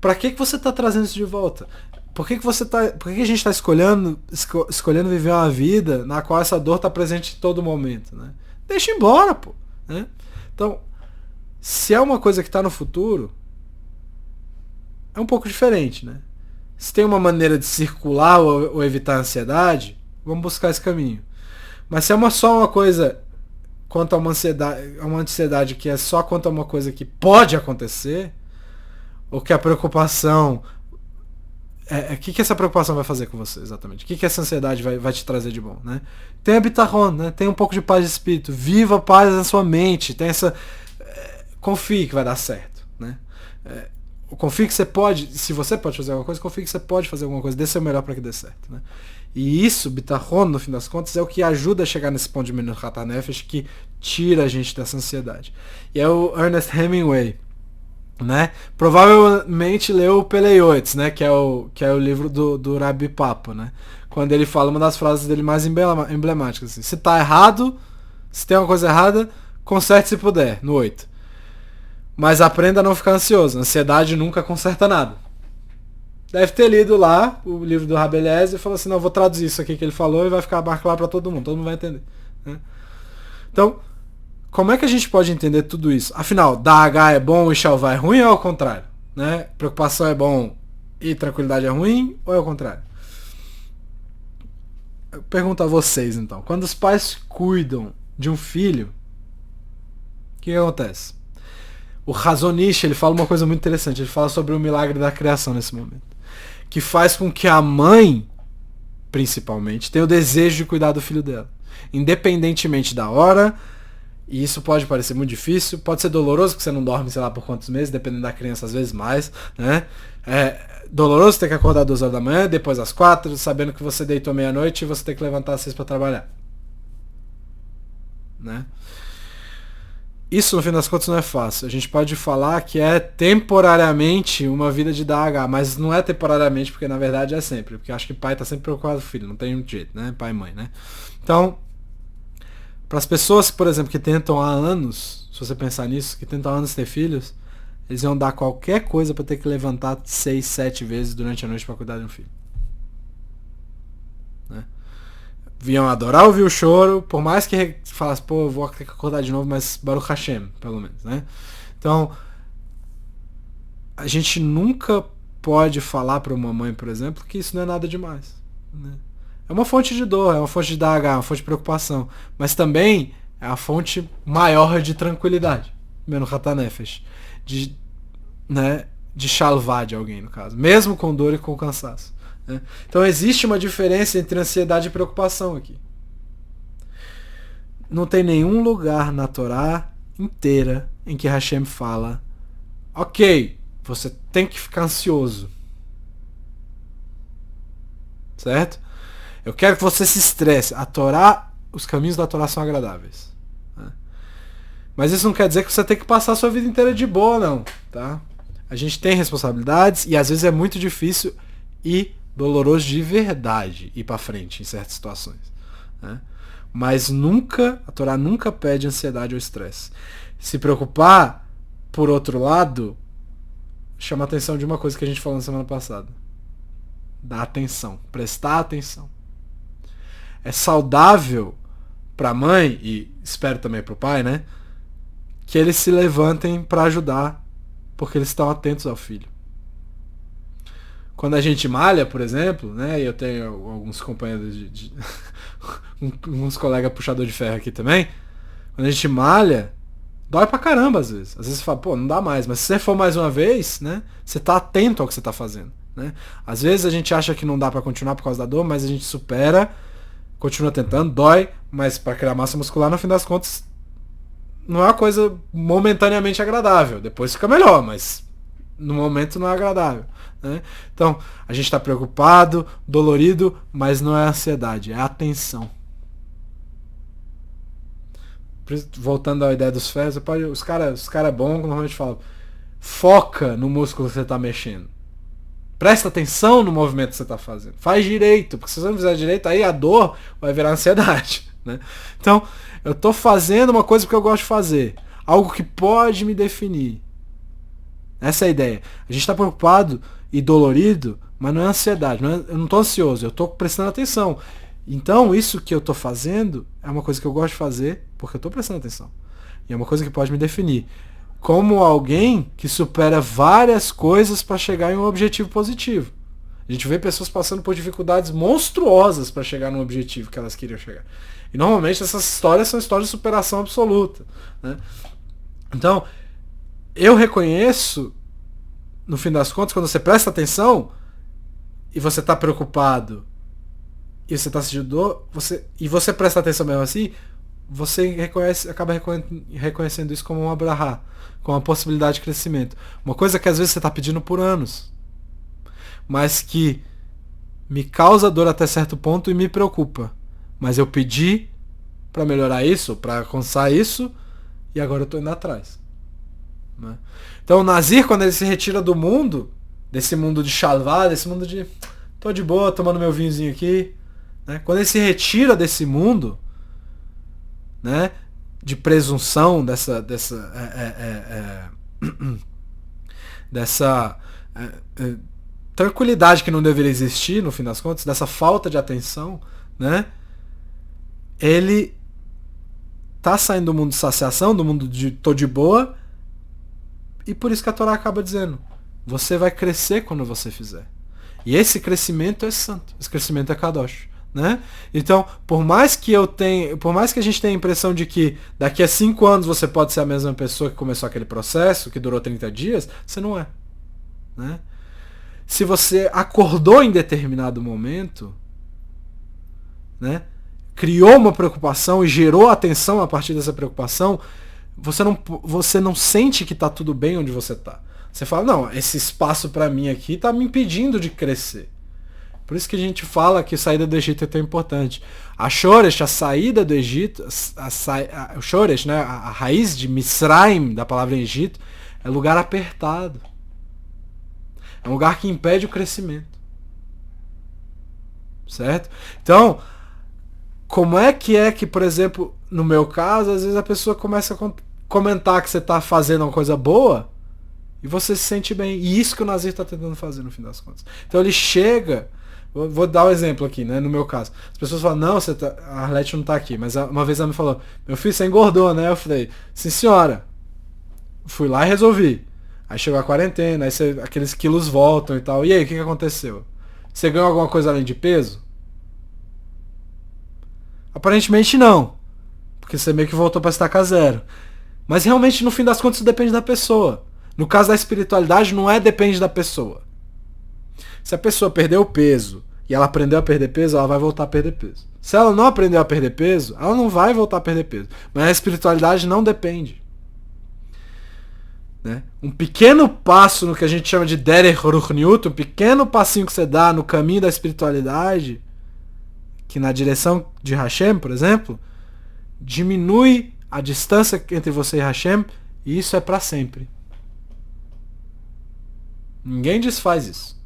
Para que você está trazendo isso de volta? Por que a gente está escolhendo viver uma vida na qual essa dor está presente em todo momento, né? Deixa embora, pô, né? Então, se é uma coisa que está no futuro, é um pouco diferente, né? Se tem uma maneira de circular ou evitar a ansiedade, vamos buscar esse caminho. Mas se é só uma coisa quanto a uma ansiedade que é só quanto a uma coisa que pode acontecer, ou que a preocupação... O que essa preocupação vai fazer com você, exatamente? O que essa ansiedade vai te trazer de bom, né? Tenha bitachon, né? Tenha um pouco de paz de espírito. Viva a paz na sua mente. Tenha essa... confie que vai dar certo, né? Confie que você pode... Se você pode fazer alguma coisa, confie que você pode fazer alguma coisa. Dê seu melhor para que dê certo, né? E isso, bitachon, no fim das contas, é o que ajuda a chegar nesse ponto de Menuchat HaNefesh que tira a gente dessa ansiedade. E é o Ernest Hemingway, né? Provavelmente leu o Peleiotes, né? Que é o livro do Rabbi Papa, né? Quando ele fala uma das frases dele mais emblemáticas, assim: se tá errado, se tem uma coisa errada, conserte se puder, no 8. Mas aprenda a não ficar ansioso. Ansiedade nunca conserta nada. Deve ter lido lá o livro do Rabbi Eliezer e falou assim: não, eu vou traduzir isso aqui que ele falou e vai ficar mais claro para todo mundo vai entender, né? Então, como é que a gente pode entender tudo isso? Afinal, Dahagá é bom e Shalvá é ruim ou é ao contrário? Né? Preocupação é bom e tranquilidade é ruim ou é ao contrário? Eu pergunto a vocês então. Quando os pais cuidam de um filho, o que acontece? O Razonish, ele fala uma coisa muito interessante. Ele fala sobre o milagre da criação nesse momento. Que faz com que a mãe, principalmente, tenha o desejo de cuidar do filho dela. Independentemente da hora. E isso pode parecer muito difícil, pode ser doloroso, porque você não dorme, sei lá, por quantos meses, dependendo da criança, às vezes mais, né? É doloroso ter que acordar 2 horas da manhã, depois às 4, sabendo que você deitou meia-noite e você tem que levantar às 6 para trabalhar. Né? Isso, no fim das contas, não é fácil. A gente pode falar que é temporariamente uma vida de Dahagá, mas não é temporariamente, porque na verdade é sempre. Porque acho que pai tá sempre preocupado com o filho, não tem um jeito, né? Pai e mãe, né? Então, para as pessoas, por exemplo, que tentam há anos, se você pensar nisso, que tentam há anos ter filhos, eles iam dar qualquer coisa para ter que levantar 6, 7 vezes durante a noite para cuidar de um filho. Né? Iam adorar ouvir o choro, por mais que falasse, pô, eu vou ter que acordar de novo, mas Baruch Hashem, pelo menos, né? Então, a gente nunca pode falar para uma mãe, por exemplo, que isso não é nada demais, né? É uma fonte de dor, é uma fonte de Dahagá, uma fonte de preocupação. Mas também é a fonte maior de tranquilidade. Menuchat HaNefesh. De shalvá de alguém, no caso. Mesmo com dor e com cansaço. Né? Então existe uma diferença entre ansiedade e preocupação aqui. Não tem nenhum lugar na Torá inteira em que Hashem fala: ok, você tem que ficar ansioso. Certo? Eu quero que você se estresse. A Torá, os caminhos da Torá são agradáveis. Né? Mas isso não quer dizer que você tem que passar a sua vida inteira de boa, não. Tá? A gente tem responsabilidades e às vezes é muito difícil e doloroso de verdade ir para frente em certas situações, né? Mas nunca, a Torá nunca pede ansiedade ou estresse. Se preocupar, por outro lado, chama a atenção de uma coisa que a gente falou na semana passada. Dar atenção, prestar atenção. É saudável para a mãe, e espero também para o pai, né, que eles se levantem para ajudar, porque eles estão atentos ao filho. Quando a gente malha, por exemplo, né, e eu tenho alguns companheiros uns colegas puxador de ferro aqui também, quando a gente malha, dói pra caramba às vezes. Às vezes você fala, pô, não dá mais, mas se você for mais uma vez, né, você tá atento ao que você tá fazendo, né? Às vezes a gente acha que não dá pra continuar por causa da dor, mas a gente supera, continua tentando, dói, mas pra criar massa muscular, no fim das contas, não é uma coisa momentaneamente agradável. Depois fica melhor, mas no momento não é agradável, né? Então, a gente está preocupado, dolorido, mas não é ansiedade, é atenção. Voltando à ideia dos ferros, os cara bons normalmente falam, foca no músculo que você está mexendo. Presta atenção no movimento que você está fazendo. Faz direito, porque se você não fizer direito, aí a dor vai virar ansiedade, né? Então, eu estou fazendo uma coisa que eu gosto de fazer. Algo que pode me definir. Essa é a ideia. A gente está preocupado e dolorido, mas não é ansiedade. Eu não estou ansioso, eu estou prestando atenção. Então, isso que eu estou fazendo é uma coisa que eu gosto de fazer porque eu estou prestando atenção. E é uma coisa que pode me definir. Como alguém que supera várias coisas para chegar em um objetivo positivo. A gente vê pessoas passando por dificuldades monstruosas para chegar no objetivo que elas queriam chegar. E normalmente essas histórias são histórias de superação absoluta, né? Então, eu reconheço, no fim das contas, quando você presta atenção e você está preocupado e você está sentindo dor, e você presta atenção mesmo assim, você acaba reconhecendo isso como uma brahá, como uma possibilidade de crescimento. Uma coisa que às vezes você está pedindo por anos, mas que me causa dor até certo ponto e me preocupa. Mas eu pedi para melhorar isso, para alcançar isso, e agora eu estou indo atrás, né? Então o Nazir, quando ele se retira do mundo, desse mundo de shalvá, desse mundo de tô de boa, tomando meu vinhozinho aqui, né? Quando ele se retira desse mundo, né, de presunção, dessa tranquilidade que não deveria existir, no fim das contas, dessa falta de atenção, né, ele tá saindo do mundo de saciação, do mundo de tô de boa, e por isso que a Torá acaba dizendo, você vai crescer quando você fizer. E esse crescimento é santo, esse crescimento é kadosh, né? Então, por mais que a gente tenha a impressão de que daqui a 5 anos você pode ser a mesma pessoa que começou aquele processo, que durou 30 dias, você não é, né? Se você acordou em determinado momento, né, criou uma preocupação e gerou atenção a partir dessa preocupação, você não sente que está tudo bem onde você está. Você fala, não, esse espaço para mim aqui está me impedindo de crescer. Por isso que a gente fala que a saída do Egito é tão importante. A Shoresh, a saída do Egito, o Shoresh, né, a raiz de Misraim, da palavra Egito, é lugar apertado. É um lugar que impede o crescimento. Certo? Então, como é que, por exemplo, no meu caso, às vezes a pessoa começa a comentar que você está fazendo uma coisa boa e você se sente bem. E isso que o Nazir está tentando fazer no fim das contas. Então ele chega... Vou dar um exemplo aqui, né? No meu caso. As pessoas falam, não, a Arlete não tá aqui. Mas uma vez ela me falou, meu filho, você engordou, né? Eu falei, sim senhora. Fui lá e resolvi. Aí chegou a quarentena, aí aqueles quilos voltam e tal. E aí, o que aconteceu? Você ganhou alguma coisa além de peso? Aparentemente não. Porque você meio que voltou pra estaca zero. Mas realmente, no fim das contas, isso depende da pessoa. No caso da espiritualidade, não depende da pessoa. Se a pessoa perdeu peso e ela aprendeu a perder peso, ela vai voltar a perder peso. Se ela não aprendeu a perder peso, ela não vai voltar a perder peso. Mas a espiritualidade não depende, né? Um pequeno passo no que a gente chama de Derech Ruchniut, um pequeno passinho que você dá no caminho da espiritualidade, que na direção de Hashem, por exemplo, diminui a distância entre você e Hashem, e isso é para sempre. Ninguém desfaz isso.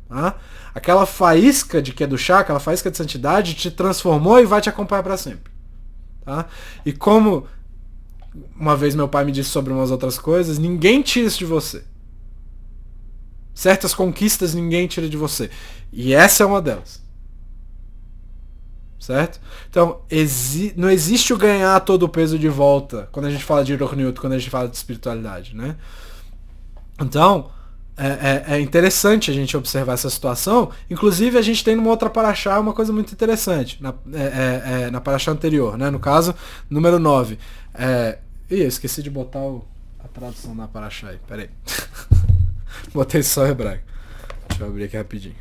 Tá? Aquela faísca de Kedushá, aquela faísca de santidade te transformou e vai te acompanhar para sempre. Tá? E como uma vez meu pai me disse sobre umas outras coisas, ninguém tira isso de você. Certas conquistas ninguém tira de você. E essa é uma delas. Certo? Então, não existe o ganhar todo o peso de volta quando a gente fala de Ruchniut, quando a gente fala de espiritualidade, né? Então, é interessante a gente observar essa situação. Inclusive, a gente tem numa outra paraxá uma coisa muito interessante. Na paraxá anterior, né? No caso, número 9. Eu esqueci de botar a tradução da paraxá aí. Pera aí. Botei só hebraico. Deixa eu abrir aqui rapidinho.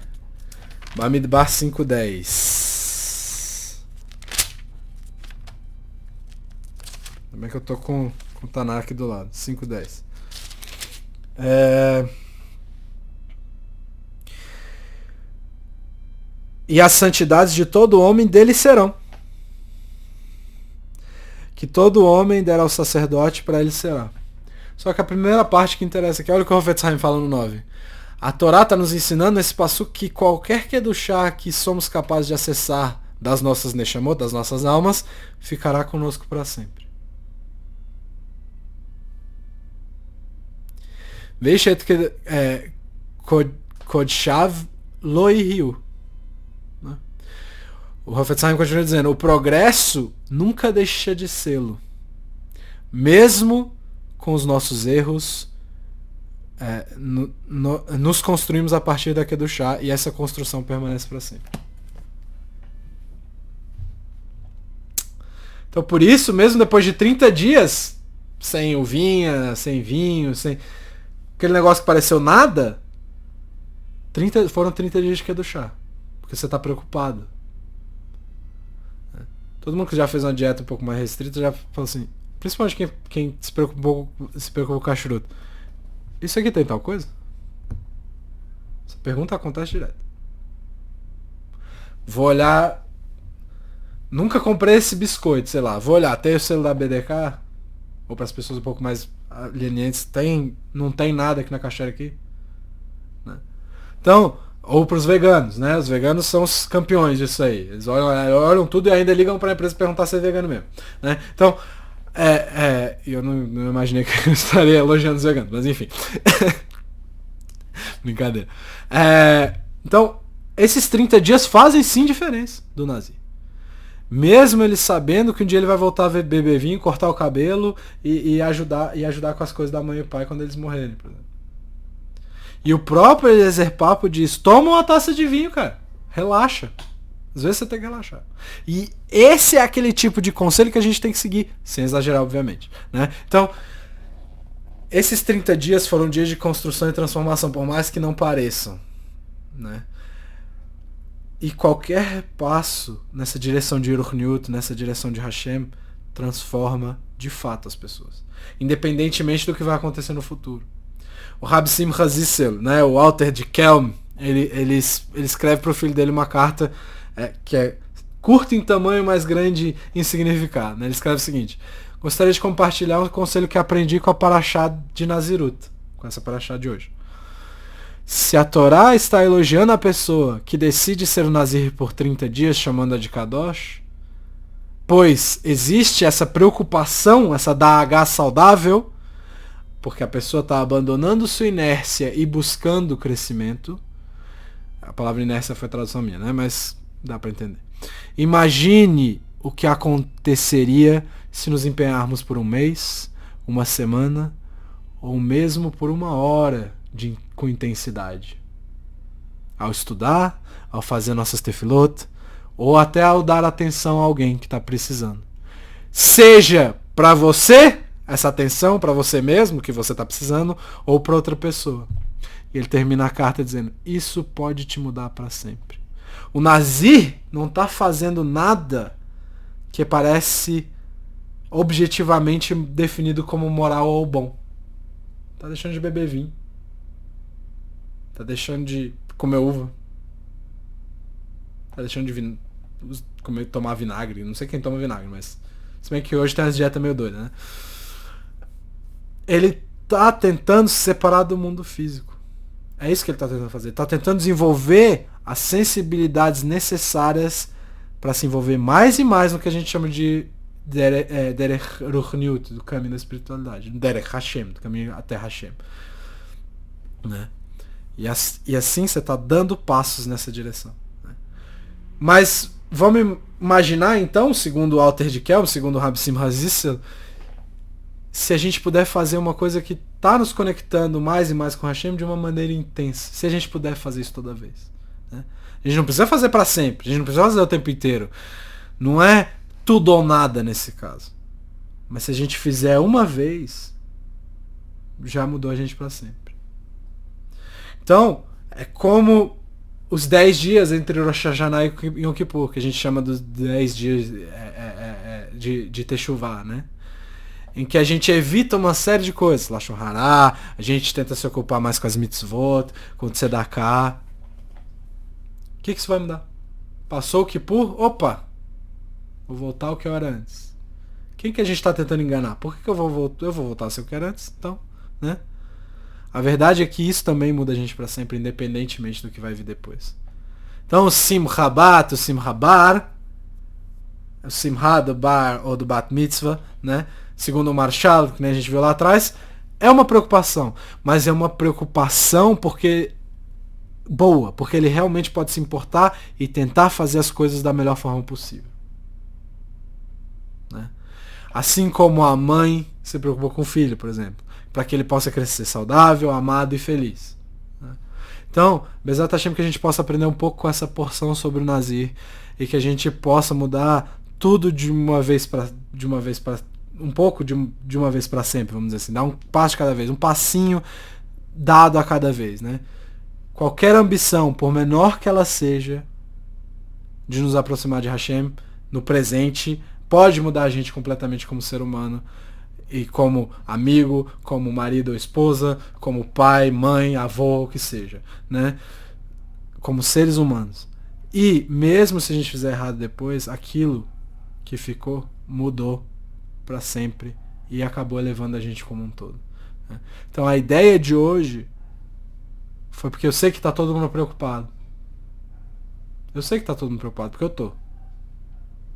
Bamidbar 5:10. Também que eu tô com o Tanar aqui do lado. 5:10. E as santidades de todo homem dele serão. Que todo homem der ao sacerdote, para ele será. Só que a primeira parte que interessa aqui, olha o que o Hafetz Haim fala no 9. A Torá está nos ensinando nesse passuco que qualquer Kedushá que somos capazes de acessar das nossas Neshamot, das nossas almas, ficará conosco para sempre. Veishet Kodshav Loihiu. O Hafetz Haim continua dizendo, o progresso nunca deixa de sê-lo. Mesmo com os nossos erros, nos construímos a partir da Kedushá e essa construção permanece para sempre. Então por isso, mesmo depois de 30 dias, sem uvinha, sem vinho, sem aquele negócio que pareceu nada, foram 30 dias de Kedushá. Porque você está preocupado. Todo mundo que já fez uma dieta um pouco mais restrita já falou assim, principalmente quem se preocupou com o kashrut. Isso aqui tem tal coisa? Essa pergunta acontece direto. Vou olhar. Nunca comprei esse biscoito, sei lá. Vou olhar, tem o selo da BDK? Ou para as pessoas um pouco mais lenientes, não tem nada aqui na caixeira aqui? Né? Então, ou para os veganos, né? Os veganos são os campeões disso aí. Eles olham tudo e ainda ligam para a empresa perguntar se é vegano mesmo. Né? Então, eu não imaginei que eu estaria elogiando os veganos, mas enfim. Brincadeira. Então, esses 30 dias fazem sim diferença do Nazir. Mesmo ele sabendo que um dia ele vai voltar a beber vinho, cortar o cabelo e ajudar com as coisas da mãe e pai quando eles morrerem, por exemplo. E o próprio Eliezer Papo diz, toma uma taça de vinho, cara. Relaxa. Às vezes você tem que relaxar. E esse é aquele tipo de conselho que a gente tem que seguir, sem exagerar, obviamente. Né? Então, esses 30 dias foram dias de construção e transformação, por mais que não pareçam. Né? E qualquer passo nessa direção de Ruchniut, nessa direção de Hashem, transforma de fato as pessoas. Independentemente do que vai acontecer no futuro. O Rabbi Simcha Zissel, né, o Alter de Kelm, ele escreve para o filho dele uma carta que é curta em tamanho, mas grande em significado. Né? Ele escreve o seguinte: gostaria de compartilhar um conselho que aprendi com a Parashá de Nazirut, com essa Parashá de hoje. Se a Torá está elogiando a pessoa que decide ser um Nazir por 30 dias, chamando-a de Kadosh, pois existe essa preocupação, essa dahagá saudável, porque a pessoa está abandonando sua inércia e buscando crescimento. A palavra inércia foi a tradução minha, né? Mas dá para entender. Imagine o que aconteceria se nos empenharmos por um mês, uma semana, ou mesmo por uma hora com intensidade. Ao estudar, ao fazer nossas tefilot, ou até ao dar atenção a alguém que está precisando. Seja para você essa atenção, para você mesmo, que você está precisando, ou para outra pessoa. E ele termina a carta dizendo, isso pode te mudar para sempre. O Nazir não está fazendo nada que parece objetivamente definido como moral ou bom. Está deixando de beber vinho. Está deixando de comer uva. Está deixando de tomar vinagre. Não sei quem toma vinagre, mas... Se bem que hoje tem umas dietas meio doidas, né? Ele tá tentando se separar do mundo físico. É isso que ele está tentando fazer. Ele está tentando desenvolver as sensibilidades necessárias para se envolver mais e mais no que a gente chama de Derech Ruchniut, do caminho da espiritualidade. Derech Hashem, do caminho até Hashem. Né? E assim você está dando passos nessa direção. Né? Mas vamos imaginar então, segundo o Alter de Kelm, segundo o Rabbi Simcha Zissel, se a gente puder fazer uma coisa que está nos conectando mais e mais com Hashem de uma maneira intensa. Se a gente puder fazer isso toda vez. Né? A gente não precisa fazer para sempre. A gente não precisa fazer o tempo inteiro. Não é tudo ou nada nesse caso. Mas se a gente fizer uma vez, já mudou a gente para sempre. Então, é como os 10 dias entre Rosh Hashanah e Yom Kippur, que a gente chama dos 10 dias de Teshuvah, né? Em que a gente evita uma série de coisas. Lashon Hara, a gente tenta se ocupar mais com as mitzvot, com o tzedakah. O que isso vai mudar? Passou o Kippur? Opa! Vou voltar ao que eu era antes. Quem que a gente está tentando enganar? Por que eu vou voltar ao que eu era antes? Então, né? A verdade é que isso também muda a gente para sempre, independentemente do que vai vir depois. Então, o Simcha Bat, o Simcha Bar, o Simcha do Bar ou do Bat Mitzvah, né? Segundo o Marshall, que a gente viu lá atrás, é uma preocupação, mas é uma preocupação porque ele realmente pode se importar e tentar fazer as coisas da melhor forma possível. Né? Assim como a mãe se preocupou com o filho, por exemplo, para que ele possa crescer saudável, amado e feliz. Né? Então, Bezat Hashem, que a gente possa aprender um pouco com essa porção sobre o Nazir e que a gente possa mudar tudo de uma vez para um pouco de uma vez para sempre, vamos dizer assim, dar um passo de cada vez, um passinho dado a cada vez, né? Qualquer ambição, por menor que ela seja, de nos aproximar de Hashem no presente, pode mudar a gente completamente como ser humano e como amigo, como marido ou esposa, como pai, mãe, avô, o que seja, né? Como seres humanos. E mesmo se a gente fizer errado depois, aquilo que ficou mudou para sempre e acabou elevando a gente como um todo. Né? Então a ideia de hoje foi porque eu sei que tá todo mundo preocupado. Eu sei que tá todo mundo preocupado, porque eu tô.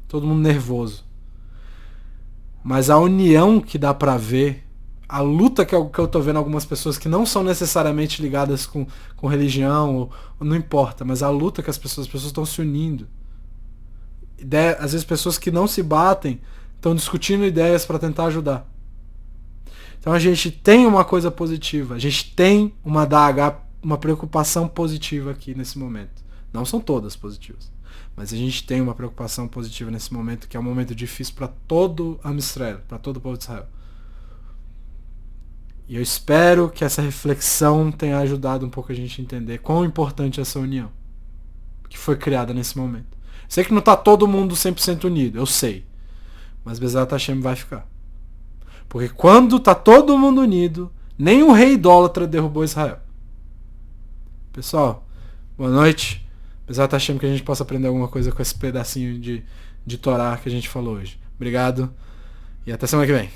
Todo mundo nervoso. Mas a união que dá pra ver, a luta que eu tô vendo algumas pessoas que não são necessariamente ligadas com religião, ou não importa, mas a luta que as pessoas estão se unindo. Às vezes pessoas que não se batem estão discutindo ideias para tentar ajudar. Então a gente tem uma coisa positiva, a gente tem uma preocupação positiva aqui nesse momento. Não são todas positivas, mas a gente tem uma preocupação positiva nesse momento, que é um momento difícil para todo Am Israel, para todo o povo de Israel. E eu espero que essa reflexão tenha ajudado um pouco a gente a entender quão importante é essa união que foi criada nesse momento. Sei que não está todo mundo 100% unido, eu sei. Mas Bezat Hashem vai ficar. Porque quando está todo mundo unido, nem o rei idólatra derrubou Israel. Pessoal, boa noite. Bezat Hashem, que a gente possa aprender alguma coisa com esse pedacinho de Torá que a gente falou hoje. Obrigado e até semana que vem.